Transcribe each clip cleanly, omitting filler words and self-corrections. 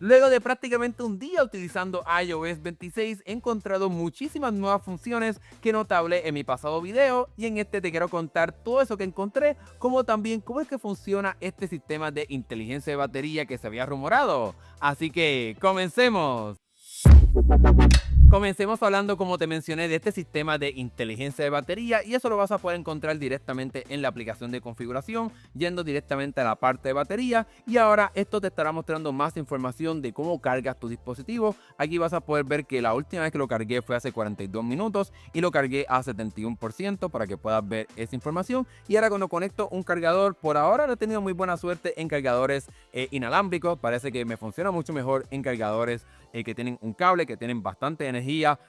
Luego de prácticamente un día utilizando iOS 26, he encontrado muchísimas nuevas funciones que no te hablé en mi pasado video, y en este te quiero contar todo eso que encontré, como también cómo es que funciona este sistema de inteligencia de batería que se había rumorado. Así que comencemos. Comencemos hablando, como te mencioné, de este sistema de inteligencia de batería, y eso lo vas a poder encontrar directamente en la aplicación de configuración, yendo directamente a la parte de batería. Y ahora esto te estará mostrando más información de cómo cargas tu dispositivo. Aquí vas a poder ver que la última vez que lo cargué fue hace 42 minutos y lo cargué a 71% para que puedas ver esa información. Y ahora cuando conecto un cargador, por ahora no he tenido muy buena suerte en cargadores inalámbricos. Parece que me funciona mucho mejor en cargadores que tienen un cable, que tienen bastante energía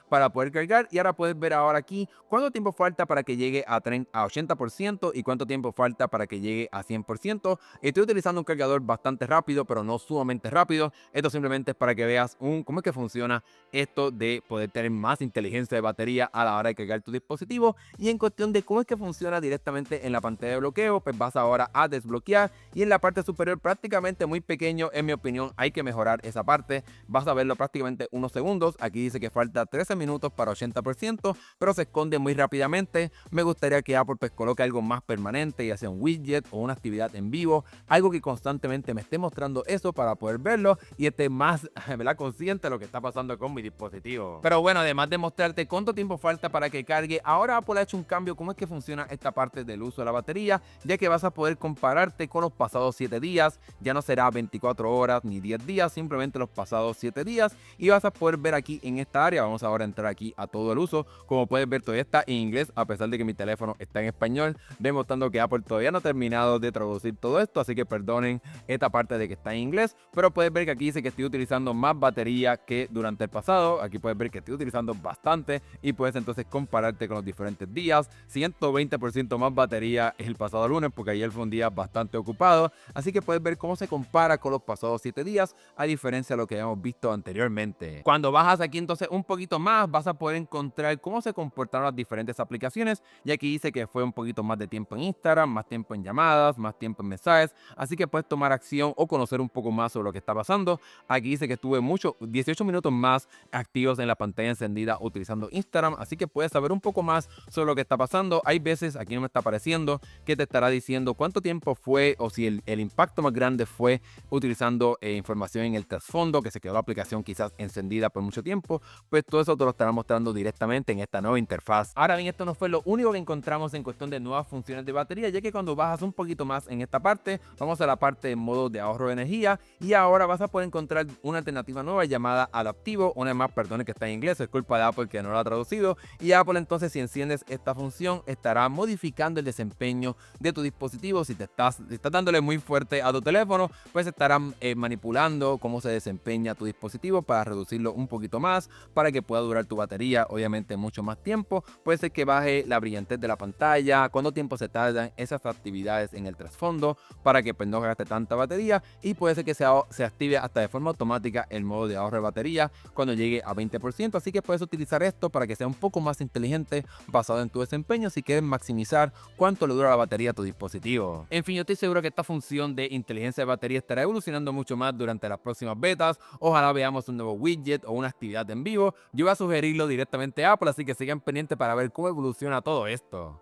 para poder cargar. Y ahora puedes ver ahora aquí cuánto tiempo falta para que llegue a 80% y cuánto tiempo falta para que llegue a 100%. Estoy utilizando un cargador bastante rápido, pero no sumamente rápido. Esto simplemente es para que veas cómo es que funciona esto de poder tener más inteligencia de batería a la hora de cargar tu dispositivo. Y en cuestión de cómo es que funciona directamente en la pantalla de bloqueo, pues vas ahora a desbloquear, y en la parte superior, prácticamente muy pequeño, en mi opinión, hay que mejorar esa parte. Vas a verlo prácticamente unos segundos. Aquí dice que falta 13 minutos para 80%, pero se esconde muy rápidamente. Me gustaría que Apple pues coloque algo más permanente, ya sea un widget o una actividad en vivo, algo que constantemente me esté mostrando eso para poder verlo y esté más ¿verdad? Consciente de lo que está pasando con mi dispositivo. Pero bueno, además de mostrarte cuánto tiempo falta para que cargue, ahora Apple ha hecho un cambio cómo es que funciona esta parte del uso de la batería, ya que vas a poder compararte con los pasados 7 días. Ya no será 24 horas ni 10 días, simplemente los pasados 7 días. Y vas a poder ver aquí en esta área, vamos ahora a entrar aquí a todo el uso. Como puedes ver, todavía está en inglés, a pesar de que mi teléfono está en español, demostrando que Apple todavía no ha terminado de traducir todo esto, así que perdonen esta parte de que está en inglés. Pero puedes ver que aquí dice que estoy utilizando más batería que durante el pasado. Aquí puedes ver que estoy utilizando bastante y puedes entonces compararte con los diferentes días. 120% más batería el pasado lunes, porque ayer fue un día bastante ocupado, así que puedes ver cómo se compara con los pasados 7 días, a diferencia de lo que habíamos visto anteriormente. Cuando bajas aquí entonces un poquito más, vas a poder encontrar cómo se comportaron las diferentes aplicaciones, y aquí dice que fue un poquito más de tiempo en Instagram, más tiempo en llamadas, más tiempo en mensajes, así que puedes tomar acción o conocer un poco más sobre lo que está pasando. Aquí dice que estuve 18 minutos más activos en la pantalla encendida utilizando Instagram, así que puedes saber un poco más sobre lo que está pasando. Hay veces, aquí no me está apareciendo, que te estará diciendo cuánto tiempo fue, o si el impacto más grande fue utilizando información en el trasfondo, que se quedó la aplicación quizás encendida por mucho tiempo. Pues todo eso te lo estará mostrando directamente en esta nueva interfaz. Ahora bien, esto no fue lo único que encontramos en cuestión de nuevas funciones de batería, ya que cuando bajas un poquito más en esta parte, vamos a la parte de modo de ahorro de energía, y ahora vas a poder encontrar una alternativa nueva llamada adaptivo. Una vez más, perdone que está en inglés, es culpa de Apple que no lo ha traducido. Y Apple entonces, si enciendes esta función, estará modificando el desempeño de tu dispositivo. Si estás dándole muy fuerte a tu teléfono, pues estarán manipulando cómo se desempeña tu dispositivo para reducirlo un poquito más, para que pueda durar tu batería obviamente mucho más tiempo. Puede ser que baje la brillantez de la pantalla, cuánto tiempo se tardan esas actividades en el trasfondo, para que pues no gaste tanta batería, y puede ser que se active hasta de forma automática el modo de ahorro de batería cuando llegue a 20%. Así que puedes utilizar esto para que sea un poco más inteligente basado en tu desempeño, si quieres maximizar cuánto le dura la batería a tu dispositivo. En fin, yo estoy seguro que esta función de inteligencia de batería estará evolucionando mucho más durante las próximas betas. Ojalá veamos un nuevo widget o una actividad en vivo. Yo voy a sugerirlo directamente a Apple, así que sigan pendientes para ver cómo evoluciona todo esto.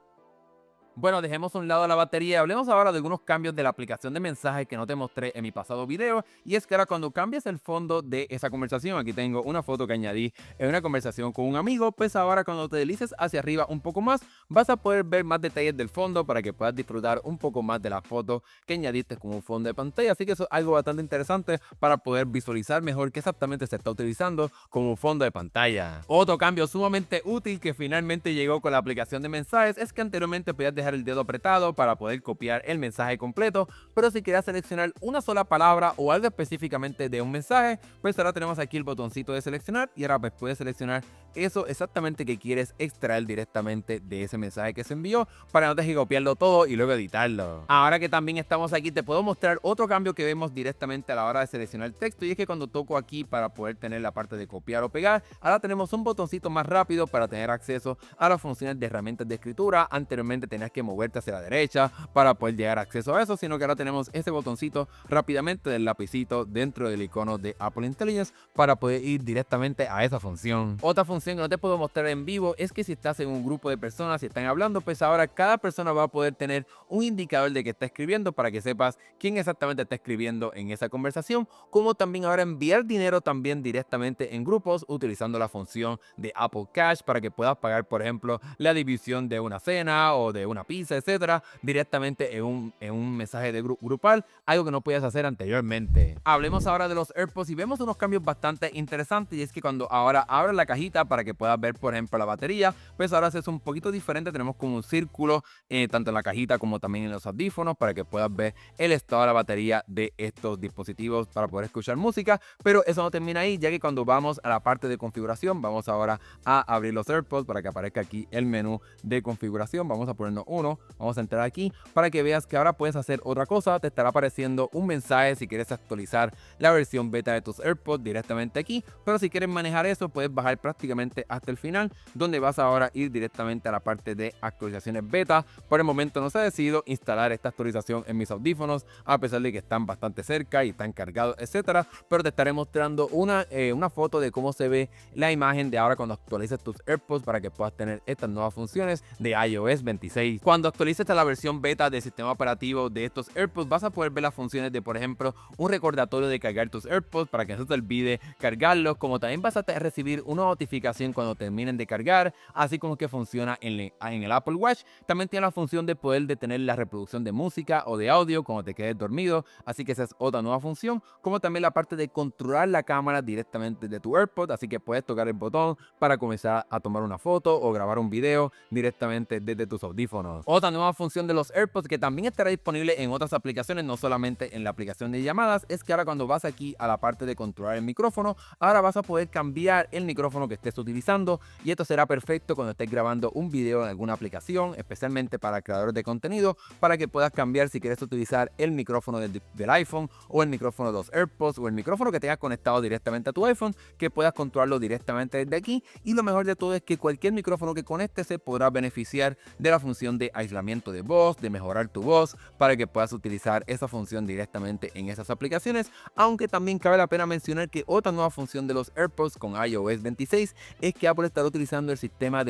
Bueno, dejemos a un lado la batería y hablemos ahora de algunos cambios de la aplicación de mensajes que no te mostré en mi pasado video. Y es que ahora, cuando cambies el fondo de esa conversación, aquí tengo una foto que añadí en una conversación con un amigo, pues ahora cuando te deslices hacia arriba un poco más, vas a poder ver más detalles del fondo para que puedas disfrutar un poco más de la foto que añadiste con un fondo de pantalla. Así que eso es algo bastante interesante para poder visualizar mejor qué exactamente se está utilizando como un fondo de pantalla. Otro cambio sumamente útil que finalmente llegó con la aplicación de mensajes es que anteriormente podías dejar el dedo apretado para poder copiar el mensaje completo, pero si querías seleccionar una sola palabra o algo específicamente de un mensaje, pues ahora tenemos aquí el botoncito de seleccionar, y ahora pues puedes seleccionar eso exactamente que quieres extraer directamente de ese mensaje que se envió, para no tener que copiarlo todo y luego editarlo. Ahora que también estamos aquí, te puedo mostrar otro cambio que vemos directamente a la hora de seleccionar el texto, y es que cuando toco aquí para poder tener la parte de copiar o pegar, ahora tenemos un botoncito más rápido para tener acceso a las funciones de herramientas de escritura. Anteriormente tenías que que moverte hacia la derecha para poder llegar a acceso a eso, sino que ahora tenemos ese botoncito rápidamente del lapicito dentro del icono de Apple Intelligence para poder ir directamente a esa función. Otra función que no te puedo mostrar en vivo es que si estás en un grupo de personas y están hablando, pues ahora cada persona va a poder tener un indicador de que está escribiendo para que sepas quién exactamente está escribiendo en esa conversación, como también ahora enviar dinero también directamente en grupos utilizando la función de Apple Cash para que puedas pagar, por ejemplo, la división de una cena o de una pizza, etcétera, directamente en un mensaje de grupal, algo que no podías hacer anteriormente. Hablemos ahora de los AirPods y vemos unos cambios bastante interesantes, y es que cuando ahora abres la cajita para que puedas ver, por ejemplo, la batería, pues ahora es un poquito diferente. Tenemos como un círculo tanto en la cajita como también en los audífonos para que puedas ver el estado de la batería de estos dispositivos para poder escuchar música. Pero eso no termina ahí, ya que cuando vamos a la parte de configuración, vamos ahora a abrir los AirPods para que aparezca aquí el menú de configuración. Vamos a ponernos uno, vamos a entrar aquí para que veas que ahora puedes hacer otra cosa. Te estará apareciendo un mensaje si quieres actualizar la versión beta de tus AirPods directamente aquí, pero si quieres manejar eso puedes bajar prácticamente hasta el final, donde vas ahora a ir directamente a la parte de actualizaciones beta. Por el momento no se ha decidido instalar esta actualización en mis audífonos, a pesar de que están bastante cerca y están cargados, etcétera, pero te estaré mostrando una foto de cómo se ve la imagen de ahora cuando actualices tus AirPods para que puedas tener estas nuevas funciones de iOS 26. Cuando actualices a la versión beta del sistema operativo de estos AirPods, vas a poder ver las funciones de, por ejemplo, un recordatorio de cargar tus AirPods para que no se te olvide cargarlos, como también vas a recibir una notificación cuando terminen de cargar, así como que funciona en el Apple Watch. También tiene la función de poder detener la reproducción de música o de audio cuando te quedes dormido, así que esa es otra nueva función, como también la parte de controlar la cámara directamente de tu AirPod, así que puedes tocar el botón para comenzar a tomar una foto o grabar un video directamente desde tus audífonos. Otra nueva función de los AirPods que también estará disponible en otras aplicaciones, no solamente en la aplicación de llamadas, es que ahora cuando vas aquí a la parte de controlar el micrófono, ahora vas a poder cambiar el micrófono que estés utilizando, y esto será perfecto cuando estés grabando un video en alguna aplicación, especialmente para creadores de contenido, para que puedas cambiar si quieres utilizar el micrófono del iPhone o el micrófono de los AirPods o el micrófono que tengas conectado directamente a tu iPhone, que puedas controlarlo directamente desde aquí. Y lo mejor de todo es que cualquier micrófono que conectes se podrá beneficiar de la función de aislamiento de voz, de mejorar tu voz, para que puedas utilizar esa función directamente en esas aplicaciones. Aunque también cabe la pena mencionar que otra nueva función de los AirPods con iOS 26 es que Apple estará utilizando el sistema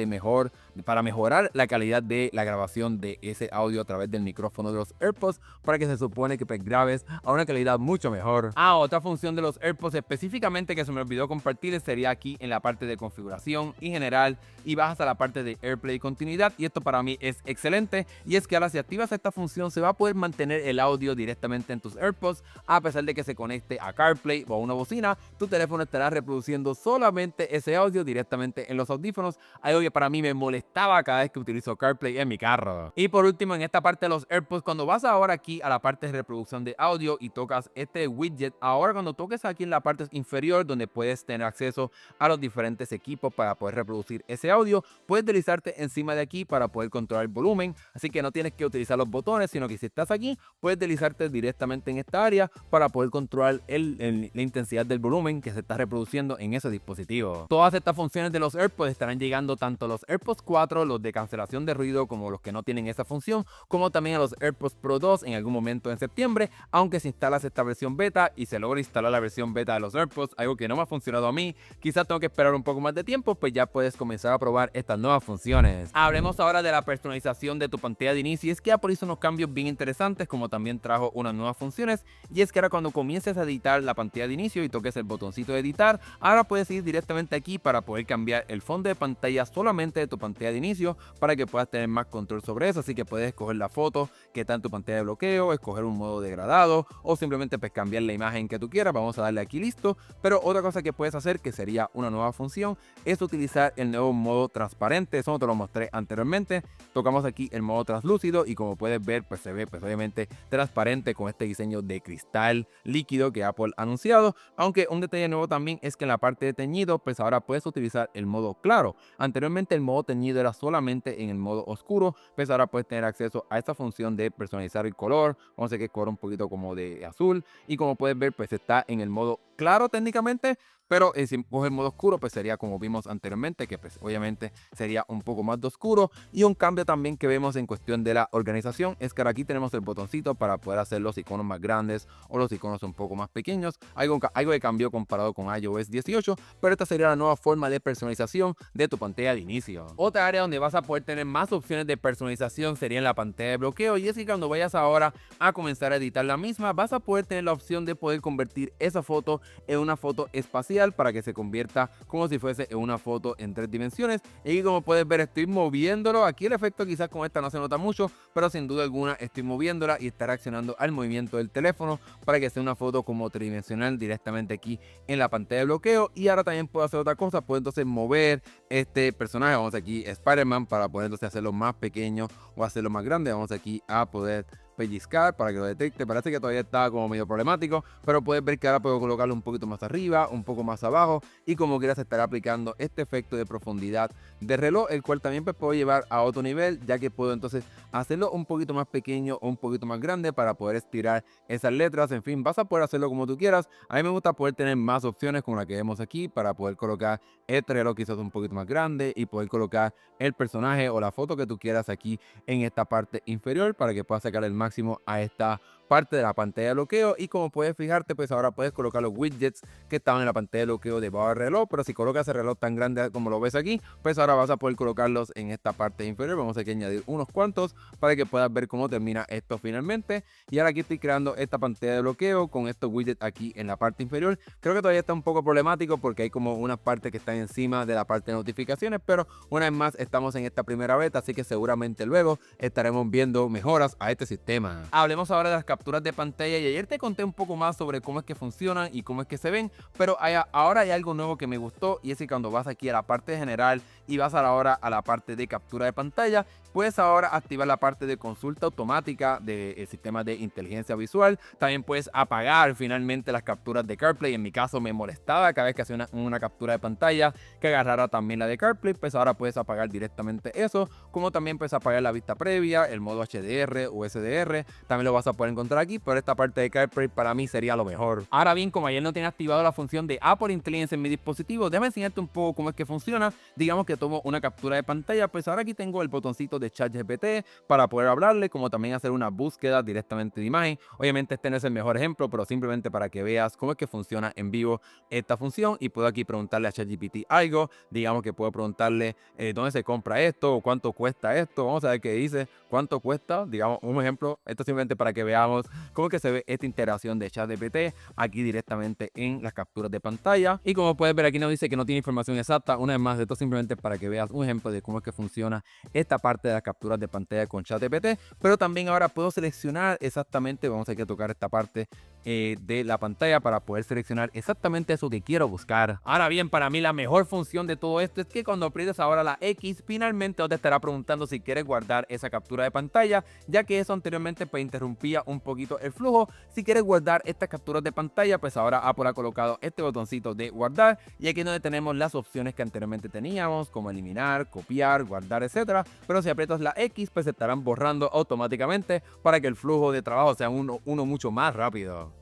para mejorar la calidad de la grabación de ese audio a través del micrófono de los AirPods, para que se supone que pues grabes a una calidad mucho mejor. Otra función de los AirPods específicamente que se me olvidó compartir sería aquí en la parte de configuración y general, y vas a la parte de AirPlay y continuidad, y esto para mí es excelente, y es que ahora si activas esta función se va a poder mantener el audio directamente en tus AirPods, a pesar de que se conecte a CarPlay o a una bocina. Tu teléfono estará reproduciendo solamente ese audio directamente en los audífonos, algo que para mí me molestaba cada vez que utilizo CarPlay en mi carro. Y por último, en esta parte de los AirPods, cuando vas ahora aquí a la parte de reproducción de audio y tocas este widget, ahora cuando toques aquí en la parte inferior donde puedes tener acceso a los diferentes equipos para poder reproducir ese audio, puedes deslizarte encima de aquí para poder controlar el volumen, así que no tienes que utilizar los botones, sino que si estás aquí puedes deslizarte directamente en esta área para poder controlar la intensidad del volumen que se está reproduciendo en ese dispositivo. Todas estas funciones de los AirPods estarán llegando tanto a los AirPods 4, los de cancelación de ruido, como los que no tienen esa función, como también a los AirPods Pro 2 en algún momento en septiembre, aunque si instalas esta versión beta y se logra instalar la versión beta de los AirPods, algo que no me ha funcionado a mí, quizás tengo que esperar un poco más de tiempo, pues ya puedes comenzar a probar estas nuevas funciones. Hablemos ahora de la personalización de tu pantalla de inicio, y es que Apple hizo unos cambios bien interesantes, como también trajo unas nuevas funciones, y es que ahora cuando comiences a editar la pantalla de inicio y toques el botoncito de editar, ahora puedes ir directamente aquí para poder cambiar el fondo de pantalla solamente de tu pantalla de inicio, para que puedas tener más control sobre eso, así que puedes escoger la foto que está en tu pantalla de bloqueo, escoger un modo degradado o simplemente pues cambiar la imagen que tú quieras. Vamos a darle aquí listo. Pero otra cosa que puedes hacer, que sería una nueva función, es utilizar el nuevo modo transparente. Eso no te lo mostré anteriormente. Tocamos aquí el modo translúcido y como puedes ver pues se ve pues obviamente transparente con este diseño de cristal líquido que Apple ha anunciado. Aunque un detalle nuevo también es que en la parte de teñido pues ahora puedes utilizar el modo claro. Anteriormente el modo teñido era solamente en el modo oscuro, pues ahora puedes tener acceso a esta función de personalizar el color. Vamos a hacer que el color un poquito como de azul, y como puedes ver pues está en el modo claro técnicamente, pero si coge el modo oscuro, pues sería como vimos anteriormente, que pues obviamente sería un poco más de oscuro. Y un cambio también que vemos en cuestión de la organización es que ahora aquí tenemos el botoncito para poder hacer los iconos más grandes o los iconos un poco más pequeños, algo que cambió comparado con iOS 18, pero esta sería la nueva forma de personalización de tu pantalla de inicio. Otra área donde vas a poder tener más opciones de personalización sería en la pantalla de bloqueo, y es que cuando vayas ahora a comenzar a editar la misma, vas a poder tener la opción de poder convertir esa foto en una foto espacial para que se convierta como si fuese en una foto en 3 dimensiones. Y como puedes ver, estoy moviéndolo. Aquí el efecto quizás con esta no se nota mucho, pero sin duda alguna estoy moviéndola y está reaccionando al movimiento del teléfono para que sea una foto como tridimensional directamente aquí en la pantalla de bloqueo. Y ahora también puedo hacer otra cosa, puedo entonces mover este personaje, vamos aquí Spider-Man, para poder entonces hacerlo más pequeño o hacerlo más grande. Vamos aquí a poder pellizcar para que lo detecte. Parece que todavía está como medio problemático, pero puedes ver que ahora puedo colocarlo un poquito más arriba, un poco más abajo, y como quieras estar aplicando este efecto de profundidad de reloj, el cual también pues puedo llevar a otro nivel, ya que puedo entonces hacerlo un poquito más pequeño o un poquito más grande para poder estirar esas letras. En fin, vas a poder hacerlo como tú quieras. A mí me gusta poder tener más opciones como la que vemos aquí, para poder colocar este reloj quizás un poquito más grande y poder colocar el personaje o la foto que tú quieras aquí en esta parte inferior, para que puedas sacar el máximo a esta parte de la pantalla de bloqueo. Y como puedes fijarte, pues ahora puedes colocar los widgets que estaban en la pantalla de bloqueo debajo del reloj, pero si colocas el reloj tan grande como lo ves aquí, pues ahora vas a poder colocarlos en esta parte inferior. Vamos aquí a añadir unos cuantos para que puedas ver cómo termina esto finalmente. Y ahora aquí estoy creando esta pantalla de bloqueo con estos widgets aquí en la parte inferior. Creo que todavía está un poco problemático porque hay como unas partes que están encima de la parte de notificaciones, pero una vez más estamos en esta primera beta, así que seguramente luego estaremos viendo mejoras a este sistema. Hablemos ahora de las capturas de pantalla, y ayer te conté un poco más sobre cómo es que funcionan y cómo es que se ven, pero ahora hay algo nuevo que me gustó, y es que cuando vas aquí a la parte general y vas ahora a la parte de captura de pantalla, puedes ahora activar la parte de consulta automática del sistema de inteligencia visual. También puedes apagar finalmente las capturas de CarPlay. En mi caso me molestaba cada vez que hacía una captura de pantalla que agarrara también la de CarPlay, pues ahora puedes apagar directamente eso, como también puedes apagar la vista previa, el modo HDR o SDR, también lo vas a poder encontrar aquí, pero esta parte de CarPlay para mí sería lo mejor. Ahora bien, como ayer no tenía activado la función de Apple Intelligence en mi dispositivo, déjame enseñarte un poco cómo es que funciona. Digamos que tomo una captura de pantalla, pues ahora aquí tengo el botoncito de ChatGPT para poder hablarle, como también hacer una búsqueda directamente de imagen. Obviamente este no es el mejor ejemplo, pero simplemente para que veas cómo es que funciona en vivo esta función. Y puedo aquí preguntarle a ChatGPT algo. Digamos que puedo preguntarle dónde se compra esto o cuánto cuesta esto. Vamos a ver qué dice, cuánto cuesta. Digamos un ejemplo, esto simplemente para que veamos cómo es que se ve esta interacción de ChatGPT aquí directamente en las capturas de pantalla. Y como puedes ver, aquí nos dice que no tiene información exacta. Una vez más, esto simplemente para que veas un ejemplo de cómo es que funciona esta parte de las capturas de pantalla con ChatGPT. Pero también ahora puedo seleccionar exactamente, vamos a ir a tocar esta parte de la pantalla para poder seleccionar exactamente eso que quiero buscar. Ahora bien, para mí la mejor función de todo esto es que cuando aprietes ahora la X, finalmente te estará preguntando si quieres guardar esa captura de pantalla, ya que eso anteriormente pues interrumpía un poquito el flujo. Si quieres guardar estas capturas de pantalla, pues ahora Apple ha colocado este botoncito de guardar, y aquí es donde tenemos las opciones que anteriormente teníamos, como eliminar, copiar, guardar, etcétera. Pero si aprietas la X, pues se estarán borrando automáticamente para que el flujo de trabajo sea uno mucho más rápido.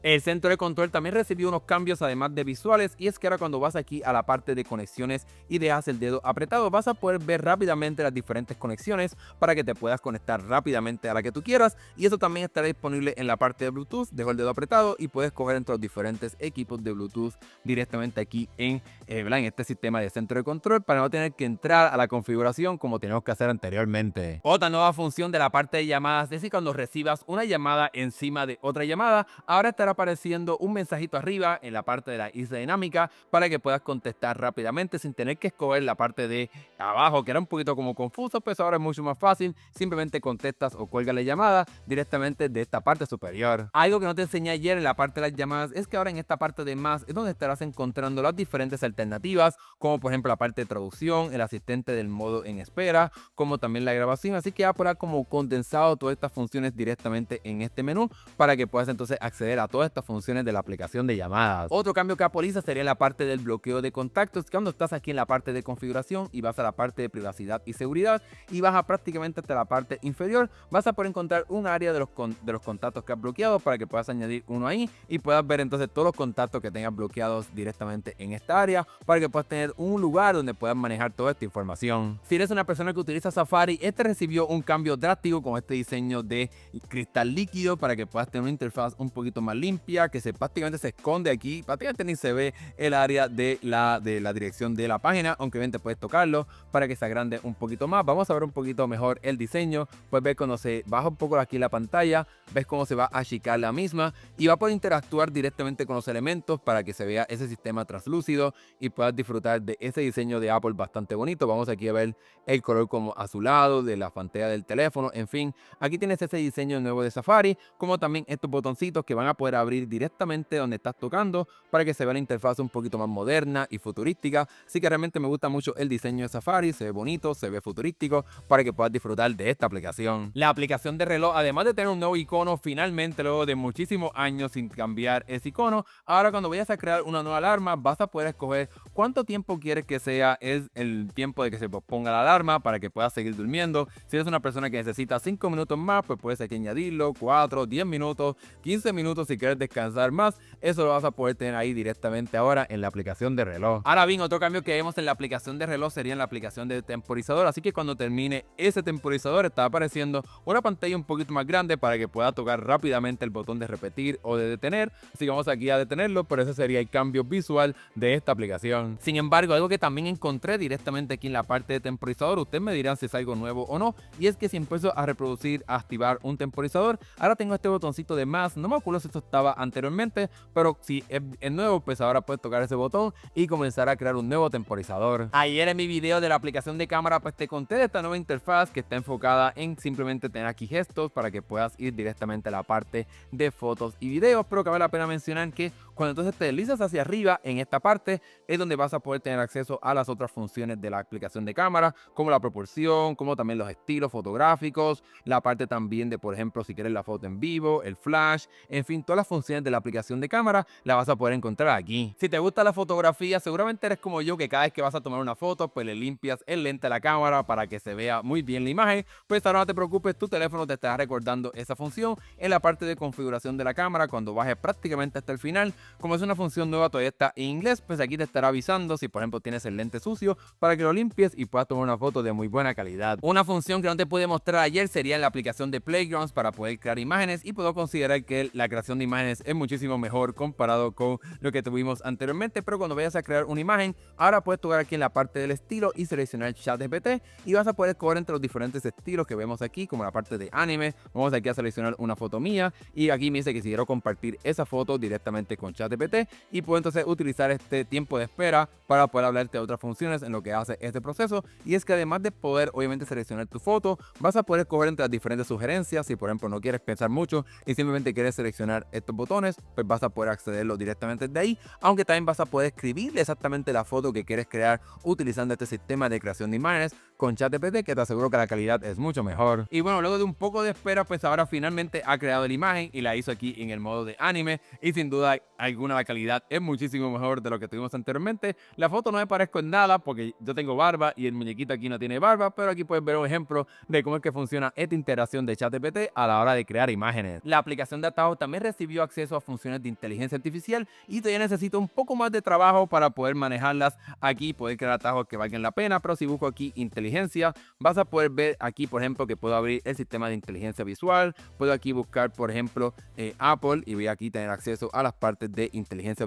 El centro de control también recibió unos cambios además de visuales, y es que ahora cuando vas aquí a la parte de conexiones y dejas el dedo apretado, vas a poder ver rápidamente las diferentes conexiones para que te puedas conectar rápidamente a la que tú quieras, y eso también estará disponible en la parte de Bluetooth. Dejo el dedo apretado y puedes coger entre los diferentes equipos de Bluetooth directamente aquí en este sistema de centro de control, para no tener que entrar a la configuración como tenemos que hacer anteriormente. Otra nueva función de la parte de llamadas es decir, cuando recibas una llamada encima de otra llamada, ahora estará apareciendo un mensajito arriba en la parte de la isla dinámica para que puedas contestar rápidamente sin tener que escoger la parte de abajo, que era un poquito como confuso. Pues ahora es mucho más fácil, simplemente contestas o cuelgas la llamada directamente de esta parte superior. Algo que no te enseñé ayer en la parte de las llamadas es que ahora en esta parte de más es donde estarás encontrando las diferentes alternativas, como por ejemplo la parte de traducción, el asistente del modo en espera, como también la grabación. Así que Apple ha como condensado todas estas funciones directamente en este menú para que puedas entonces acceder a todo todas estas funciones de la aplicación de llamadas. Otro cambio que Apple hizo sería en la parte del bloqueo de contactos, cuando estás aquí en la parte de configuración y vas a la parte de privacidad y seguridad y baja prácticamente hasta la parte inferior, vas a poder encontrar un área de los contactos que has bloqueado para que puedas añadir uno ahí y puedas ver entonces todos los contactos que tengas bloqueados directamente en esta área para que puedas tener un lugar donde puedas manejar toda esta información. Si eres una persona que utiliza Safari, este recibió un cambio drástico con este diseño de cristal líquido para que puedas tener una interfaz un poquito más limpia, que prácticamente se esconde aquí, prácticamente ni se ve el área de la dirección de la página, aunque bien te puedes tocarlo para que se agrande un poquito más. Vamos a ver un poquito mejor el diseño. Puedes ver cuando se baja un poco aquí la pantalla, ves cómo se va a achicar la misma y va a poder interactuar directamente con los elementos para que se vea ese sistema translúcido y puedas disfrutar de ese diseño de Apple bastante bonito. Vamos aquí a ver el color como azulado de la pantalla del teléfono. En fin, aquí tienes ese diseño nuevo de Safari, como también estos botoncitos que van a poder abrir directamente donde estás tocando para que se vea la interfaz un poquito más moderna y futurística. Así que realmente me gusta mucho el diseño de Safari, se ve bonito, se ve futurístico para que puedas disfrutar de esta aplicación. La aplicación de reloj, además de tener un nuevo icono, finalmente luego de muchísimos años sin cambiar ese icono, ahora cuando vayas a crear una nueva alarma vas a poder escoger cuánto tiempo quieres que sea el tiempo de que se ponga la alarma para que puedas seguir durmiendo. Si eres una persona que necesita 5 minutos más, pues puedes aquí añadirlo, 4, 10 minutos, 15 minutos si quieres descansar más. Eso lo vas a poder tener ahí directamente ahora en la aplicación de reloj. Ahora bien, otro cambio que vemos en la aplicación de reloj sería en la aplicación de temporizador, así que cuando termine ese temporizador está apareciendo una pantalla un poquito más grande para que pueda tocar rápidamente el botón de repetir o de detener. Así que vamos aquí a detenerlo, pero ese sería el cambio visual de esta aplicación. Sin embargo, algo que también encontré directamente aquí en la parte de temporizador, ustedes me dirán si es algo nuevo o no, y es que si empiezo a reproducir, a activar un temporizador, ahora tengo este botoncito de más. No me acuerdo si esto estaba anteriormente, pero si es nuevo, pues ahora puedes tocar ese botón y comenzar a crear un nuevo temporizador. Ayer en mi video de la aplicación de cámara, pues te conté de esta nueva interfaz que está enfocada en simplemente tener aquí gestos para que puedas ir directamente a la parte de fotos y videos, pero cabe la pena mencionar que cuando entonces te deslizas hacia arriba en esta parte es donde vas a poder tener acceso a las otras funciones de la aplicación de cámara, como la proporción, como también los estilos fotográficos, la parte también de, por ejemplo, si quieres la foto en vivo, el flash, en fin, todas las funciones de la aplicación de cámara las vas a poder encontrar aquí. Si te gusta la fotografía, seguramente eres como yo, que cada vez que vas a tomar una foto, pues le limpias el lente a la cámara para que se vea muy bien la imagen. Pues ahora no te preocupes, tu teléfono te estará recordando esa función en la parte de configuración de la cámara cuando bajes prácticamente hasta el final. Como es una función nueva, todavía está en inglés, pues aquí te estará avisando si por ejemplo tienes el lente sucio para que lo limpies y puedas tomar una foto de muy buena calidad. Una función que no te pude mostrar ayer sería en la aplicación de Playgrounds para poder crear imágenes, y puedo considerar que la creación de imágenes es muchísimo mejor comparado con lo que tuvimos anteriormente. Pero cuando vayas a crear una imagen, ahora puedes tocar aquí en la parte del estilo y seleccionar ChatGPT y vas a poder escoger entre los diferentes estilos que vemos aquí, como la parte de anime. Vamos aquí a seleccionar una foto mía y aquí me dice que si quiero compartir esa foto directamente con ChatGPT, y puedo entonces utilizar este tiempo de espera para poder hablarte de otras funciones en lo que hace este proceso. Y es que además de poder obviamente seleccionar tu foto, vas a poder escoger entre las diferentes sugerencias. Si por ejemplo no quieres pensar mucho y simplemente quieres seleccionar estos botones, pues vas a poder accederlo directamente de ahí, aunque también vas a poder escribirle exactamente la foto que quieres crear utilizando este sistema de creación de imágenes con ChatGPT, que te aseguro que la calidad es mucho mejor. Y bueno, luego de un poco de espera, pues ahora finalmente ha creado la imagen y la hizo aquí en el modo de anime, y sin duda alguna la calidad es muchísimo mejor de lo que tuvimos anteriormente. La foto no me parezco en nada porque yo tengo barba y el muñequito aquí no tiene barba, pero aquí puedes ver un ejemplo de cómo es que funciona esta interacción de ChatGPT a la hora de crear imágenes. La aplicación de atajos también recibió acceso a funciones de inteligencia artificial y todavía necesito un poco más de trabajo para poder manejarlas aquí, poder crear atajos que valgan la pena. Pero si busco aquí inteligencia, vas a poder ver aquí, por ejemplo, que puedo abrir el sistema de inteligencia visual. Puedo aquí buscar, por ejemplo, Apple, y voy aquí a tener acceso a las partes de inteligencia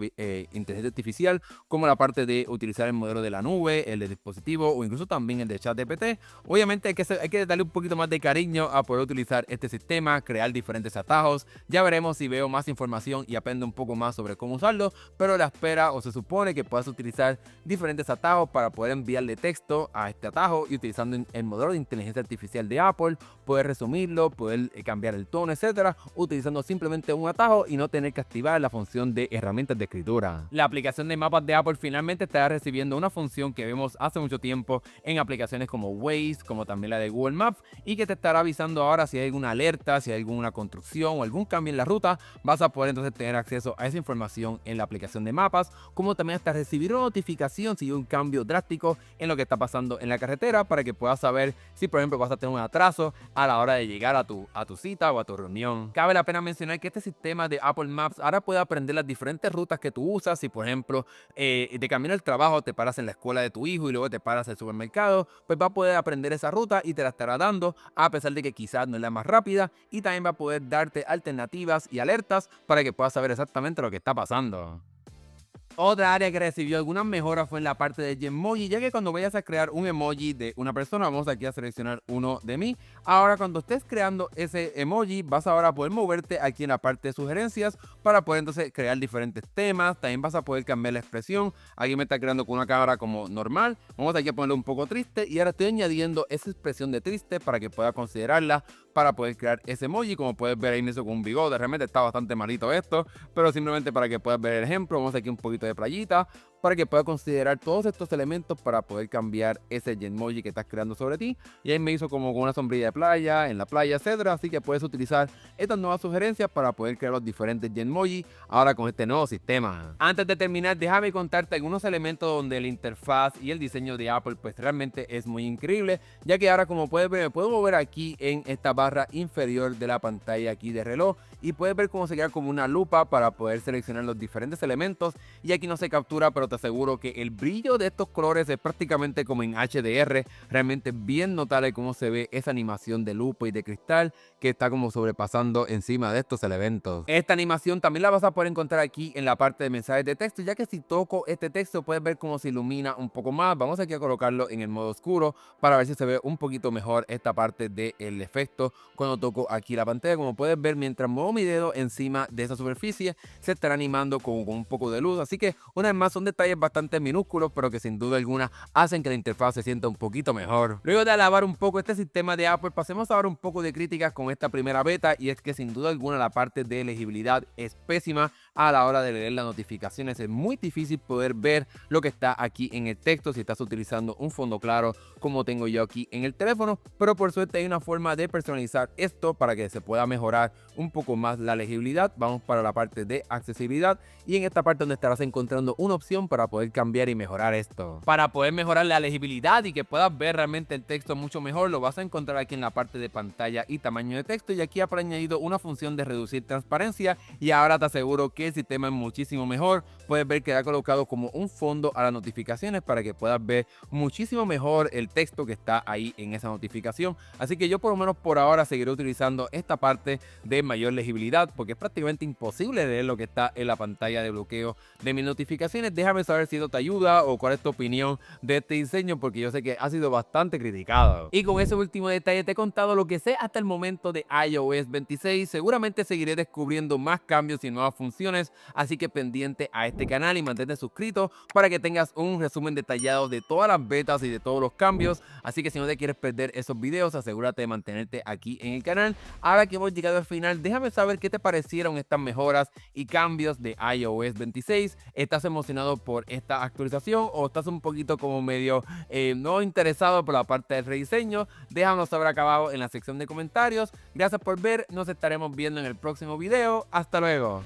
artificial, como la parte de utilizar el modelo de la nube, el de dispositivo o incluso también el de ChatGPT. Obviamente hay que darle un poquito más de cariño a poder utilizar este sistema, crear diferentes atajos. Ya veremos si veo más información y aprendo un poco más sobre cómo usarlo, pero la espera o se supone que puedas utilizar diferentes atajos para poder enviarle texto a este atajo y utilizando el modelo de inteligencia artificial de Apple, puedes resumirlo, puedes cambiar el tono, etcétera, utilizando simplemente un atajo y no tener que activar la función de herramientas de escritura. La aplicación de mapas de Apple finalmente estará recibiendo una función que vemos hace mucho tiempo en aplicaciones como Waze, como también la de Google Maps, y que te estará avisando ahora si hay alguna alerta, si hay alguna construcción o algún cambio en la ruta. Vas a poder entonces tener acceso a esa información en la aplicación de mapas, como también hasta recibir una notificación si hay un cambio drástico en lo que está pasando en la carretera, para que puedas saber si por ejemplo vas a tener un atraso a la hora de llegar a tu cita o a tu reunión. Cabe la pena mencionar que este sistema de Apple Maps ahora puede aprender las diferentes rutas que tú usas. Si por ejemplo de camino al trabajo te paras en la escuela de tu hijo y luego te paras en el supermercado, pues va a poder aprender esa ruta y te la estará dando, a pesar de que quizás no es la más rápida, y también va a poder darte alternativas y alertas para que puedas saber exactamente lo que está pasando. Otra área que recibió algunas mejoras fue en la parte de Genmoji, ya que cuando vayas a crear un emoji de una persona, vamos aquí a seleccionar uno de mí. Ahora cuando estés creando ese emoji, vas ahora a poder moverte aquí en la parte de sugerencias para poder entonces crear diferentes temas. También vas a poder cambiar la expresión. Aquí me está creando con una cara como normal. Vamos aquí a ponerle un poco triste y ahora estoy añadiendo esa expresión de triste para que pueda considerarla para poder crear ese emoji. Como puedes ver ahí me hizo con un bigote, realmente está bastante malito esto, pero simplemente para que puedas ver el ejemplo, vamos aquí un poquito de playita para que puedas considerar todos estos elementos para poder cambiar ese Genmoji que estás creando sobre ti. Y ahí me hizo como con una sombrilla de playa, en la playa, etcétera. Así que puedes utilizar estas nuevas sugerencias para poder crear los diferentes Genmoji ahora con este nuevo sistema. Antes de terminar, déjame contarte algunos elementos donde la interfaz y el diseño de Apple pues realmente es muy increíble, ya que ahora, como puedes ver, me puedo mover aquí en esta barra inferior de la pantalla aquí de reloj y puedes ver cómo se queda como una lupa para poder seleccionar los diferentes elementos. Y aquí no se captura, pero te aseguro que el brillo de estos colores es prácticamente como en HDR, realmente bien notable cómo se ve esa animación de lupa y de cristal que está como sobrepasando encima de estos elementos. Esta animación también la vas a poder encontrar aquí en la parte de mensajes de texto, ya que si toco este texto puedes ver cómo se ilumina un poco más. Vamos aquí a colocarlo en el modo oscuro para ver si se ve un poquito mejor esta parte del efecto cuando toco aquí la pantalla. Como puedes ver, mientras muevo mi dedo encima de esa superficie se estará animando con un poco de luz, así que una vez más son detalles bastante minúsculos, pero que sin duda alguna hacen que la interfaz se sienta un poquito mejor. Luego de alabar un poco este sistema de Apple, pasemos a ver un poco de críticas con esta primera beta, y es que sin duda alguna la parte de legibilidad es pésima a la hora de leer las notificaciones. Es muy difícil poder ver lo que está aquí en el texto si estás utilizando un fondo claro como tengo yo aquí en el teléfono, pero por suerte hay una forma de personalizar esto para que se pueda mejorar un poco más la legibilidad. Vamos para la parte de accesibilidad y en esta parte donde estarás encontrando una opción para poder cambiar y mejorar esto. Para poder mejorar la legibilidad y que puedas ver realmente el texto mucho mejor, lo vas a encontrar aquí en la parte de pantalla y tamaño de texto, y aquí ha añadido una función de reducir transparencia, y ahora te aseguro que el sistema es muchísimo mejor. Puedes ver que ha colocado como un fondo a las notificaciones para que puedas ver muchísimo mejor el texto que está ahí en esa notificación. Así que yo por lo menos por ahora seguiré utilizando esta parte de mayor legibilidad, porque es prácticamente imposible leer lo que está en la pantalla de bloqueo de mis notificaciones. Déjame saber si esto te ayuda o cuál es tu opinión de este diseño, porque yo sé que ha sido bastante criticado. Y con ese último detalle te he contado lo que sé hasta el momento de iOS 26. Seguramente seguiré descubriendo más cambios y nuevas funciones, así que pendiente a este canal y mantente suscrito para que tengas un resumen detallado de todas las betas y de todos los cambios. Así que si no te quieres perder esos videos, asegúrate de mantenerte aquí en el canal. Ahora que hemos llegado al final, déjame saber qué te parecieron estas mejoras y cambios de iOS 26. ¿Estás emocionado por esta actualización o estás un poquito como medio no interesado por la parte del rediseño? Déjanos saber acá abajo en la sección de comentarios. Gracias por ver, nos estaremos viendo en el próximo video. Hasta luego.